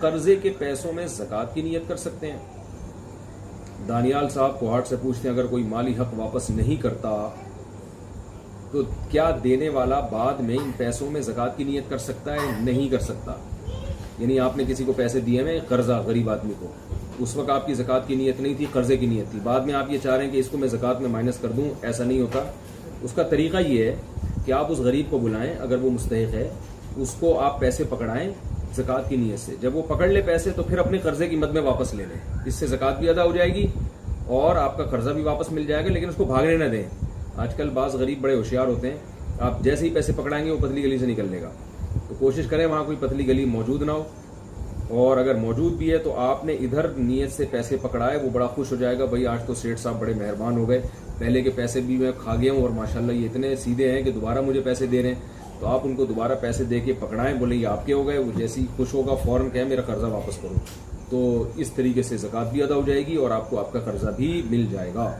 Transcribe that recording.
قرضے کے پیسوں میں زکوٰۃ کی نیت کر سکتے ہیں؟ دانیال صاحب کوہاٹ سے پوچھتے ہیں اگر کوئی مالی حق واپس نہیں کرتا تو کیا دینے والا بعد میں ان پیسوں میں زکوٰۃ کی نیت کر سکتا ہے؟ نہیں کر سکتا. یعنی آپ نے کسی کو پیسے دیے ہیں قرضہ غریب آدمی کو، اس وقت آپ کی زکوٰۃ کی نیت نہیں تھی، قرضے کی نیت تھی، بعد میں آپ یہ چاہ رہے ہیں کہ اس کو میں زکوٰۃ میں مائنس کر دوں، ایسا نہیں ہوتا. اس کا طریقہ یہ ہے کہ آپ اس غریب کو بلائیں، اگر وہ مستحق ہے اس کو آپ پیسے پکڑائیں زکوٰۃ کی نیت سے. جب وہ پکڑ لے پیسے تو پھر اپنے قرضے کی مد میں واپس لے لیں، اس سے زکوٰۃ بھی ادا ہو جائے گی اور آپ کا قرضہ بھی واپس مل جائے گا. لیکن اس کو بھاگنے نہ دیں. آج کل بعض غریب بڑے ہوشیار ہوتے ہیں، آپ جیسے ہی پیسے پکڑائیں گے وہ پتلی گلی سے نکل لے گا. تو کوشش کریں وہاں کوئی پتلی گلی موجود نہ ہو، اور اگر موجود بھی ہے تو آپ نے ادھر نیت سے پیسے پکڑائے، وہ بڑا خوش ہو جائے گا، بھائی آج تو سیٹھ صاحب بڑے مہربان ہو گئے، پہلے کے پیسے بھی میں کھا گیا ہوں اور ماشاءاللہ یہ اتنے سیدھے ہیں کہ دوبارہ مجھے پیسے دے رہے ہیں. تو آپ ان کو دوبارہ پیسے دے کے پکڑائیں، بولے یہ آپ کے ہو گئے. وہ جیسے ہی خوش ہوگا فوراً کہیں میرا قرضہ واپس کرو. تو اس طریقے سے زکوٰۃ بھی ادا ہو جائے گی اور آپ کو آپ کا قرضہ بھی مل جائے گا.